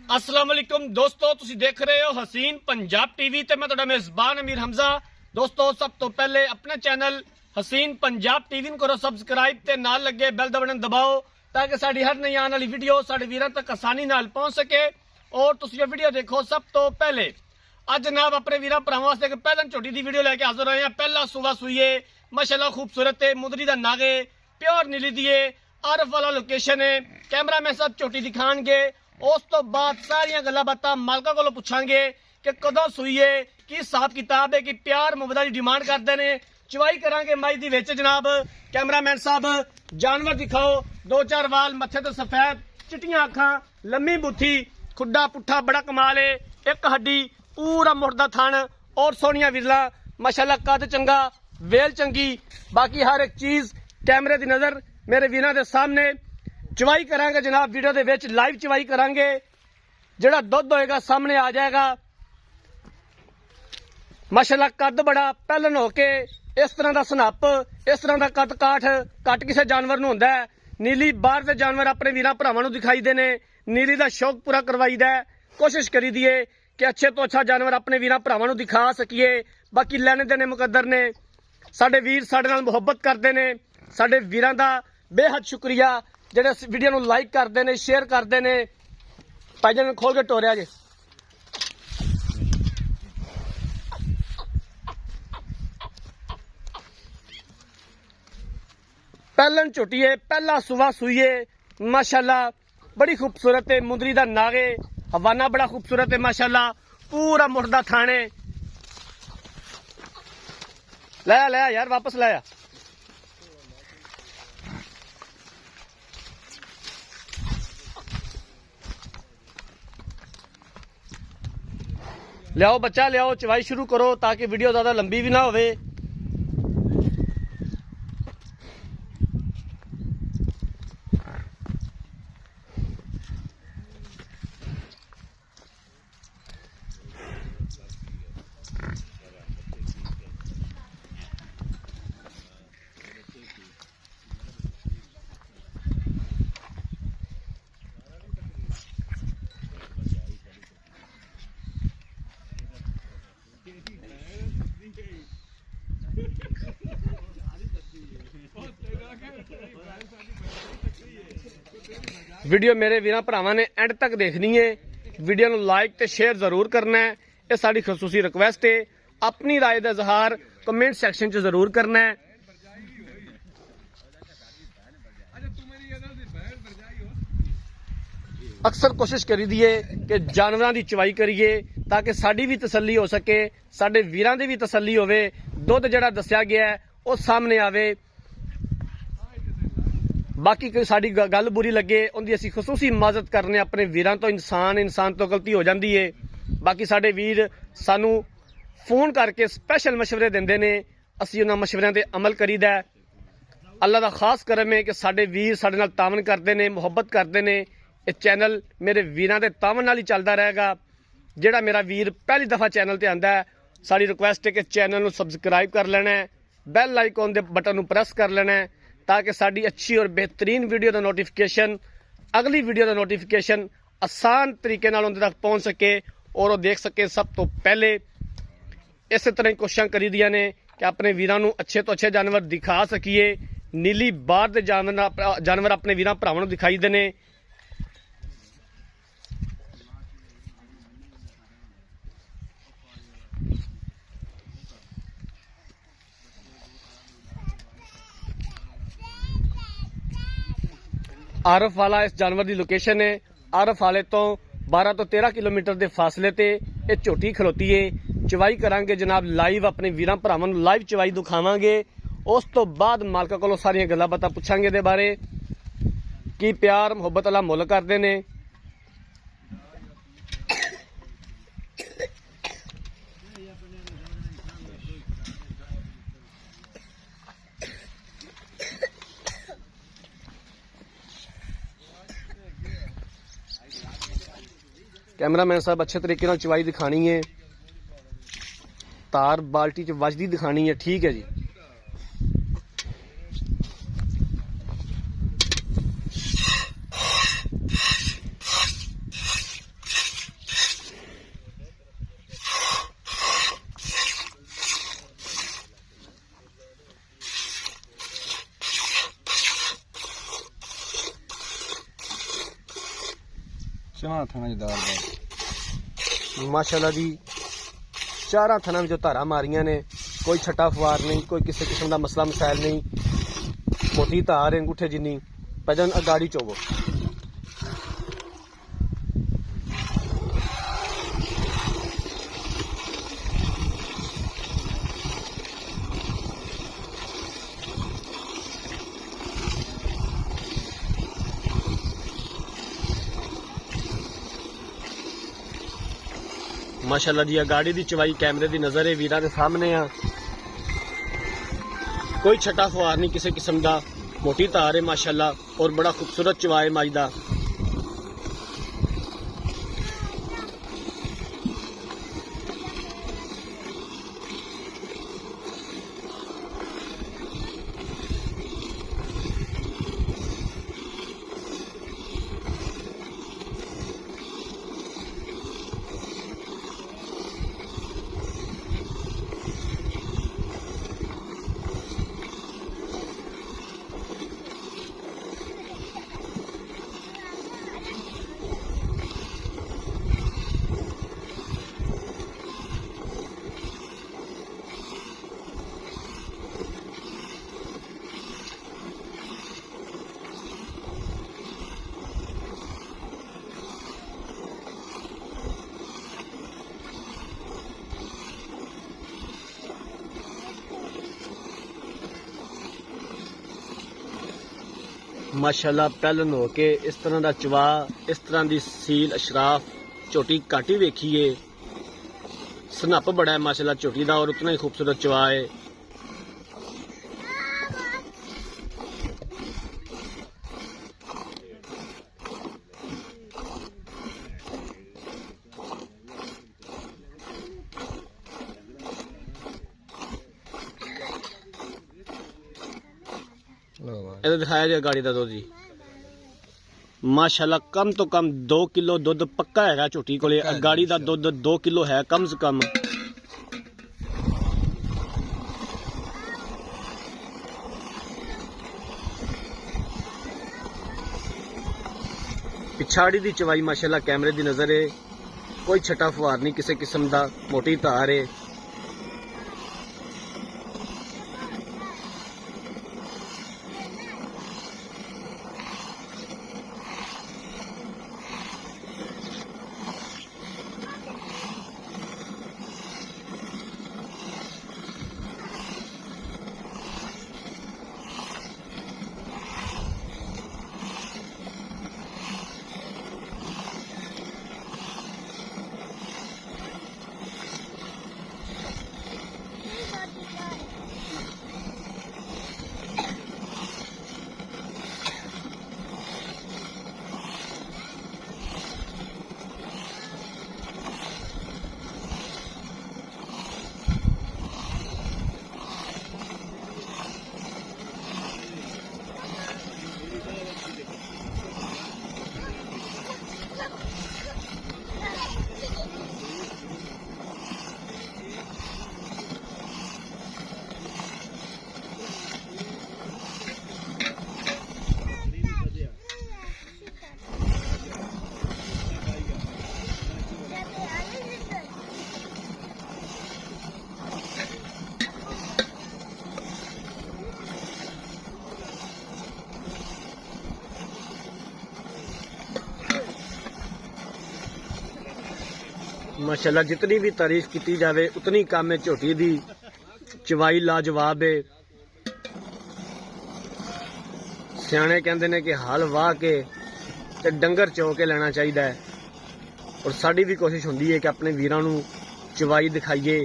अस्सलाम वालेकुम दोस्तों, तुसी देख रहे हो हसीन पंजाब टीवी ते मैं तुहाडा मेजबान अमीर हमजा। दोस्तों, सब तो पहले अपने चैनल हसीन पंजाब टीवी को करो सब्सक्राइब ते नाल लगे बेल दा बटन दबाओ ताकि साडी हर नई आने वाली वीडियो साडे वीरां तक आसानी नाल पहुंच सके और तुसी ये वीडियो देखो सब तो पहले। अज जनाब अपने वीरां भरावां वास्ते एक पहलन झोटी दी वीडियो लेके हाजिर होए हैं। पहला सूबा सूईए माशाअल्लाह खूबसूरत है, मुदरी दा नाग है, प्योर नीली दी है, आरफ वाला लोकेशन है। कैमरामैन साहब झोटी दिखाणगे, उस तो बाद सारिया गल्लां बातां मालका कोलों पुछांगे कि कदों सूई है, की हिसाब किताब है, कि प्यार मुहब्बत की डिमांड करते हैं। चवाई करांगे माई दी विच। जनाब कैमरामैन साहब जानवर दिखाओ, दो चार वाल, मत्थे ते सफेद, चिट्टियां अखां, लम्मी बुथी, खुड्डा पुट्ठा बड़ा कमाल है, एक हड्डी, पूरा मुर्दा थन और सोहनिया विरला माशाअल्लाह, कद चंगा, वेल चंगी, बाकी हर एक चीज कैमरे की नजर मेरे वीरां दे सामने। चवाई करांगे जनाब, वीडियो दे विच लाइव चवाई करांगे, जिहड़ा दुध होएगा सामने आ जाएगा। माशाअल्लाह कद बड़ा पहलन होके इस तरह का सनप, इस तरह का कद काठ घट किसी जानवर नूं हुंदा है। नीली बाहर दे जानवर अपने वीरां भरावां नूं दिखाई दे ने, नीली दा शौक पूरा करवाईदा है। कोशिश करी दिए कि अच्छे तो अच्छा जानवर अपने वीरां भरावां नूं दिखा सकीए। बाकी लैने देने मुकद्दर ने, साडे वीर साडे नाल मुहब्बत करते ने। साडे वीरां दा बेहद शुक्रिया ਜਿਹੜੇ वीडियो ਨੂੰ लाइक करते हैं, शेयर करते हैं। भाईजान खोल के टोरिया जे। पहलन झोटी है, पहला सुबह सूई है माशाअल्लाह, बड़ी खूबसूरत है, मुंदरी दा नागे, हवाना बड़ा खूबसूरत है माशाअल्लाह, पूरा मुर्दा थाने। लाया लाया यार, वापस लाया। लियाओ बच्चा लियाओ, चवाई शुरू करो ताकि वीडियो ज्यादा लंबी भी ना होवे। वीडियो मेरे वीरां भरावां ने एंड तक देखनी है। वीडियो नूं लाइक ते शेयर जरूर करना है, यह साडी खसूसी रिक्वेस्ट है। अपनी राय का इजहार कमेंट सैक्शन च जरूर करना है। अक्सर कोशिश करी दी है कि जानवरां दी चवाई करिए ताकि साडी भी तसल्ली हो सके, साडे वीरां दी भी तसल्ली होवे। दुध जिहड़ा दस्सिया गया है वो सामने आवे। बाकी कोई साडी गल बुरी लगे उनकी असीं खसूसी इमाजत करने अपने वीरां तो। इंसान तो गलती हो जाती है। बाकी साडे वीर सानू फोन करके स्पैशल मशवरे देंदे ने, असीं उन्हां मशवरियां ते अमल करीदा है। अल्लाह दा खास करम है कि साडे वीर साडे नाल तावन करते ने, मुहब्बत करते ने। ये चैनल मेरे वीरां दे तावन नाल ही चलदा रहेगा। जिहड़ा मेरा वीर पहली दफा चैनल ते आंदा है, साडी रिक्वेस्ट है कि चैनल नूं सबसक्राइब कर लेना है, बैल आइकॉन दे बटन नूं प्रेस कर लेना है ताकि साडी अच्छी और बेहतरीन वीडियो का नोटिफिकेशन, अगली वीडियो का नोटिफिकेशन आसान तरीके नाल उनके तक पहुंच सके और वो देख सके सब तो पहले। इस तरह ही कोशिशां करी दियां ने कि अपने वीरां नूं अच्छे तो अच्छे जानवर दिखा सकीए। नीली बाहर दे जानवर अपने वीरां भरावां नूं दिखाई देने। आरफ वाला इस जानवर की लोकेशन है। आरफ वाले तो 12 तो 13 किलोमीटर के फासले ते ये झोटी खलोती है। चवाई करांगे जनाब लाइव, अपने वीरां भरावां नूं लाइव चवाई दिखावांगे। उस तो बाद मालका कोलों सारियां गल्लां बातां पुछांगे दे बारे, की प्यार मुहब्बत वाला मुल करते ने। कैमरामैन साहब अच्छे तरीके नाल चवाई दिखानी है, तार बाल्टी च वजदी दिखानी है। ठीक है जी। चार थाना दार माशाल्लाह जी, चारा थाना में जो धारा मारियां ने, कोई छट्टा फवार नहीं, कोई किसी किस्म का मसला मसाइल नहीं, मोटी धार अंगूठे जिन्नी भजन अगाड़ी चोवो। माशाल्लाह जी, गाड़ी की चवाई कैमरे की नज़र है वीरा के सामने आ, कोई छट्टा फवार नहीं किसी किस्म का, मोटी धार है माशाल्लाह और बड़ा खूबसूरत चवा है मज का। माशाल्लाह पहलन हो के इस तरह का चवा, इस तरह की सील अशराफ झोटी घट ही वेखी है। सनप बड़ा है माशाल्लाह झोटी का और उतना ही खूबसूरत चवा है। इधर दिखाया जाए गाड़ी का दुध जी, माशाल्लाह कम तो कम 2 किलो दुध पक्का है झोटी को। गाड़ी का दुध 2 किलो है कम से कम। पिछाड़ी की चवाई माशाल्लाह कैमरे की नजर है, कोई छट्टा फवार नहीं किसी किस्म का, मोटी धार है। माशाल्लाह जितनी भी तारीफ की जाए उतनी कम है। झोटी दी चवाई लाजवाब है। सियाने कहते ने कि हल वाह के ते डंगर चो के लेना चाहिए और साड़ी भी कोशिश होंदी है कि अपने वीरां नूं चवाई दिखाइए,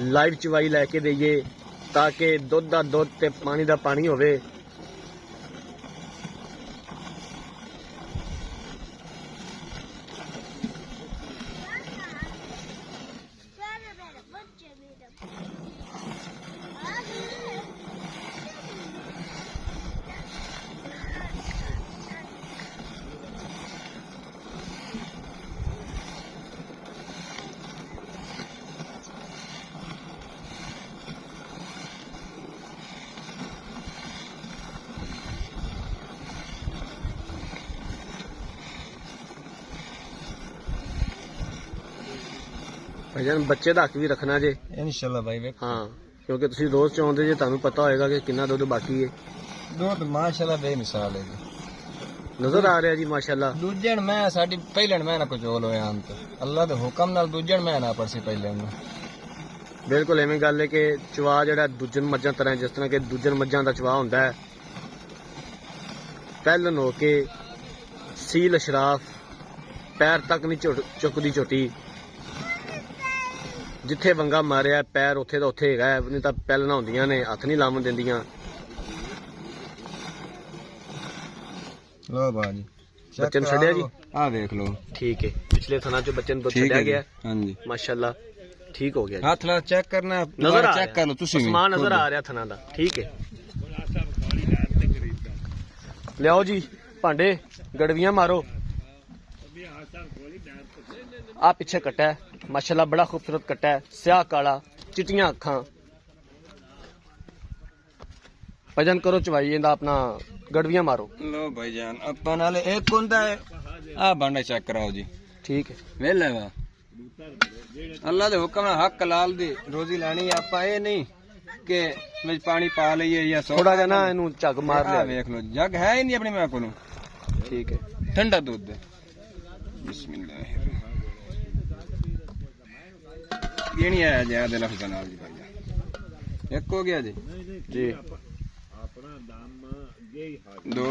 लाइव चवाई लैके देइए ताकि दुध दा दुध ते पानी दा पानी होवे। ਭਾਈਜਾਨ ਬੱਚੇ ਦਾ ਹੱਕ ਵੀ ਰੱਖਣਾ ਜੇ इंशाल्लाह भाई वे ਹਾਂ ਕਿਉਂਕਿ ਤੁਸੀਂ ਰੋਜ਼ ਚਾਹੁੰਦੇ ਜੇ ਤੁਹਾਨੂੰ ਪਤਾ ਹੋਏਗਾ ਕਿ ਕਿੰਨਾ ਦੁੱਧ ਬਾਕੀ ਹੈ दूध माशाल्लाह बेमिसाल है जी ਨਜ਼ਰ ਆ ਰਿਹਾ ਜੀ ਮਾਸ਼ਾਅੱਲਾ दूजन मैं साडी पहले मैं ना कुछ होल होया अंत अल्लाह दे हुक्म नाल दूजन मैं ना परसी पहले में ਬਿਲਕੁਲ ਐਵੇਂ ਗੱਲ ਹੈ ਕਿ ਚਵਾ ਜਿਹੜਾ ਦੂਜਨ ਮੱਝਾਂ ਤਰ੍ਹਾਂ ਜਿਸ ਤਰ੍ਹਾਂ ਕਿ ਦੂਜਨ ਮੱਝਾਂ ਦਾ ਚਵਾ ਹੁੰਦਾ ਹੈ ਪਹਿਲਨ ਹੋ ਕੇ ਸੀਲ ਅਸ਼ਰਾਫ ਪੈਰ ਤੱਕ ਨਹੀਂ ਚੁੱਕਦੀ ਝੋਟੀ ਜਿੱਥੇ ਵੰਗਾ ਮਾਰਿਆ ਪੈਰ ਉੱਥੇ ਦਾ ਉੱਥੇ ਹੈਗਾ ਨਹੀਂ ਤਾਂ ਪਹਿਲਣਾ ਹੁੰਦੀਆਂ ਨੇ ਹੱਥ ਨਹੀਂ ਲਾਵਣ ਦਿੰਦੀਆਂ लो बाजी ਬੱਚੇ ਨੂੰ ਛੱਡਿਆ ਜੀ आ देख लो ਠੀਕ ਹੈ ਪਿਛਲੇ ਥਣਾ ਚ ਬੱਚੇ ਨੂੰ ਦੁੱਧ ਛੱਡਿਆ ਗਿਆ हां जी ਮਾਸ਼ਾਅੱਲਾ ਠੀਕ ਹੋ ਗਿਆ ਜੀ हाथ ला चेक करना ਨਜ਼ਰ ਆ चेक कर लो तुसी ਸਮਾਨ ਨਜ਼ਰ ਆ ਰਿਹਾ ਥਣਾ ਦਾ ਠੀਕ ਹੈ ਲਿਆਓ ਜੀ ਭਾਂਡੇ ਗੜਵੀਆਂ ਮਾਰੋ ਆ ਪਿੱਛੇ ਕੱਟਾ ਹੈ ਮਾਸ਼ਾਅੱਲਾ ਬੜਾ ਖੂਬਸੂਰਤ ਕੱਟਾ ਹੈ ਸਿਆਹ ਕਾਲਾ ਚਿੱਟੀਆਂ ਅੱਖਾਂ ਭਜਨ ਕਰੋ ਚਵਾਈ ਇਹਦਾ ਆਪਣਾ ਗੜਵੀਆਂ ਮਾਰੋ लो भाईजान अपन नाले एक हुंदा है आ भांडा चेक कराओ जी ठीक है वेले वा अल्लाह दे हुक्म नाल हक लाल दी रोजी लानी आपा ए नहीं कि विच पानी पा लईए या थोड़ा जा ना इनू झग मार आ ले देख लो जग है ही नहीं अपनी मां कोलो ठीक है ठंडा दूध दे बिस्मिल्लाह ये नहीं आया ज्यादा लफ्ज नाल जी भाईजान एक हो गया जी जी दो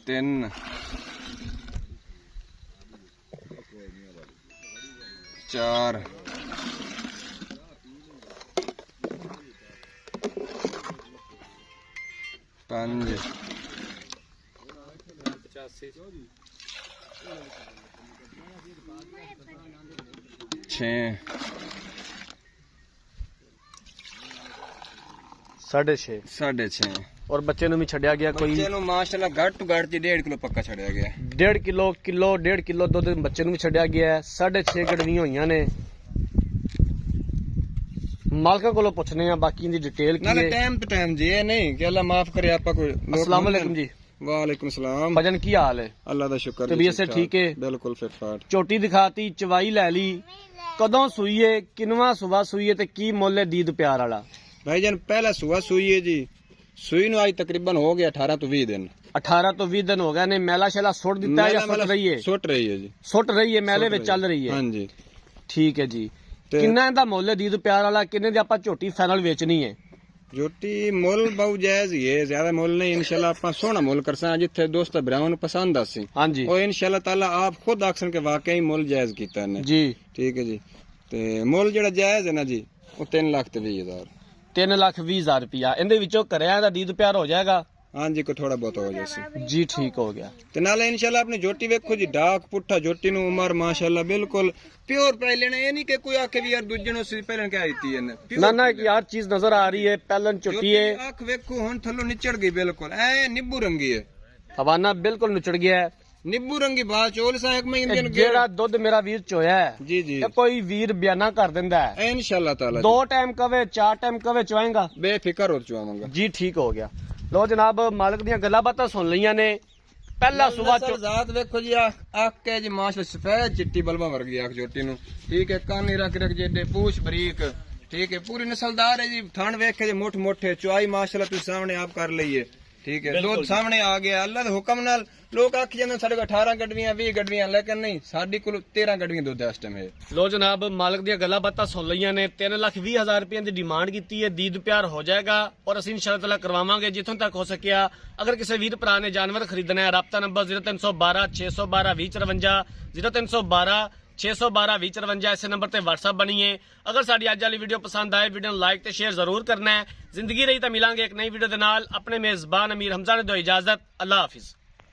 तीन चार पांच छः 6.5 6.5 और बच्चे ਨੂੰ ਵੀ ਛੱਡਿਆ ਗਿਆ ਕੋਈ ਬੱਚੇ ਨੂੰ ਮਾਸ਼ਾਅੱਲਾ ਘੱਟ ਤੋਂ ਘੱਟ ਜੀ 1.5 ਕਿਲੋ ਪੱਕਾ ਛੱਡਿਆ ਗਿਆ 1.5 ਕਿਲੋ ਦੁੱਧ ਬੱਚੇ ਨੂੰ ਵੀ ਛੱਡਿਆ ਗਿਆ ਹੈ 6.5 ਗੜਵੀਆਂ ਹੋਈਆਂ ਨੇ ਮਾਲਕਾਂ ਕੋਲੋਂ ਪੁੱਛਨੇ ਆ ਬਾਕੀ ਦੀ ਡਿਟੇਲ ਕੀ ਨਾਲੇ ਹੈ ਟਾਈਮ ਤੇ ਟਾਈਮ ਜੀ ਇਹ ਨਹੀਂ ਕਿ ਅੱਲਾ ਮਾਫ ਕਰੇ ਆਪਾਂ ਕੋਈ अस्सलाम वालेकुम जी वालेकुम सलाम भजन की हाल है अल्लाह दा शुक्र तबीयत से ठीक है बिल्कुल फिट फाट ਝੋਟੀ ਦਿਖਾਤੀ ਚਵਾਈ ਲੈ ਲਈ ਕਦੋਂ ਸੂਈਏ ਕਿੰਨਵਾ ਸੁਬਾ ਸੂਈਏ ਤੇ ਕੀ ਮੁੱਲ ਹੈ ਦੀਦ ਪਿਆਰ ਵਾਲਾ भाईजान पहला सुबह सुई है जी सुई नु आज तकरीबन हो गया 18 तो 20 दिन 18 ਤੋਂ 20 ਦਿਨ ਹੋ ਗਏ ਨੇ ਮੈਲਾ ਸ਼ੈਲਾ ਸੁੱਟ ਦਿੱਤਾ ਹੈ ਜਾਂ ਸੁੱਟ ਰਹੀ ਹੈ ਸੁੱਟ ਰਹੀ ਹੈ ਜੀ ਸੁੱਟ ਰਹੀ ਹੈ ਮੈਲੇ ਵਿੱਚ ਚੱਲ ਰਹੀ ਹੈ ਹਾਂਜੀ ਠੀਕ ਹੈ ਜੀ ਕਿੰਨਾ ਇਹਦਾ ਮੁੱਲ ਹੈ ਦੀਦ ਪਿਆਰ ਵਾਲਾ ਕਿੰਨੇ ਦੀ ਆਪਾਂ ਝੋਟੀ ਫਾਈਨਲ ਵੇਚਣੀ ਹੈ ਝੋਟੀ ਮੁੱਲ ਬਹੁਤ ਜਾਇਜ਼ ਹੀ ਹੈ ਜ਼ਿਆਦਾ ਮੁੱਲ ਨਹੀਂ ਇਨਸ਼ਾਅੱਲਾ ਆਪਾਂ ਸੋਹਣਾ ਮੁੱਲ ਕਰਸਾਂ ਜਿੱਥੇ ਦੋਸਤ ਭਰਾਵਾਂ ਨੂੰ ਪਸੰਦ ਆਸੀ ਹਾਂਜੀ ਉਹ ਇਨਸ਼ਾਅੱਲਾ ਤਾਲਾ ਆਪ ਖੁਦ ਆਖਣ ਕੇ ਵਾਕਈ ਮੁੱਲ ਜਾਇਜ਼ ਕੀਤਾ ਨੇ ਜੀ ਠੀਕ ਹੈ ਜੀ ਤੇ ਮੁੱਲ ਜਿਹੜਾ ਜਾਇਜ਼ ਹੈ ਨਾ ਜੀ ਉਹ 3,20,000 3,20,000 ਰੁਪਇਆ ਇਹਦੇ ਵਿੱਚੋਂ ਕਰਿਆ ਦਾ ਦੀਦ ਪਿਆਰ ਹੋ ਜਾਏਗਾ ਹਾਂਜੀ ਕੋ ਥੋੜਾ ਬਹੁਤ ਹੋ ਜਾਸੀ ਜੀ ਠੀਕ ਹੋ ਗਿਆ ਤੇ ਨਾਲੇ ਇਨਸ਼ਾਅੱਲਾ ਆਪਣੀ ਝੋਟੀ ਵੇਖੋ ਜੀ ਡਾਕ ਪੁੱਠਾ ਝੋਟੀ ਨੂੰ ਉਮਰ ਮਾਸ਼ਾਅੱਲਾ ਬਿਲਕੁਲ प्योर पहले ने ये नहीं कि कोई आके भी यार दूजे नु से पहले क्या आती है ना ना एक यार चीज नजर आ रही है पहलन चुटी है आंख देखो हुन थल्लो निचड़ गई बिल्कुल ए नींबू रंगी है हवाना बिल्कुल निचड़ गया है नींबू रंगी बात चोल सा एक महीने दिन जेड़ा दुध मेरा वीर चोया है जी जी ये कोई वीर बयाना कर देंदा है इंशाल्लाह ताला 2 टाइम कवे 4 टाइम कवे चवाएगा बेफिक्र हो चवाऊंगा जी ठीक हो गया लो जनाब मालिक दी गल्लां बातां सुन लईयां ने पहला सुबह जात देखो जी आख के जी माशाल्लाह सफेद चिट्टी बलबा वर्गी आख छोटी नु ठीक है कान रख रख जेडे पूछ बरीक ठीक है पूरी नस्लदार है जी थान वेख के मोट मोटे चुआई माशाल्लाह तुम सामने आप कर लईए ठीक है दूध सामने आ गया अल्लाह दे हुक्म नाल लोग आखी जांदे साडे 18 गड्डियां 20 गड्डियां लेकिन नहीं साडी कोल 13 गड्डियां दुध इस टाइम है लो जनाब मालिक दी गल्लां बातां सुन लईयां ने 3,20,000 रुपए ਦੀ डिमांड ਕੀਤੀ ਹੈ ਦੀਦ ਪਿਆਰ ਹੋ ਜਾਏਗਾ और ਅਸੀਂ इंशाअल्लाह ताला करवावांगे जिथों तक हो सकिया अगर किसी वीर भरा ने जानवर खरीदना है राब्ता नंबर 0312 612 2053 0312 612 2053 इस नंबर ते WhatsApp बनिए अगर साडी अज वाली वीडियो पसंद आए वीडियो लाइक ते शेयर जरूर करना है जिंदगी रही तो मिलांगे एक नई वीडियो दे नाल अपने मेजबान अमीर हमजा ने दो इजाजत अल्लाह हाफिज।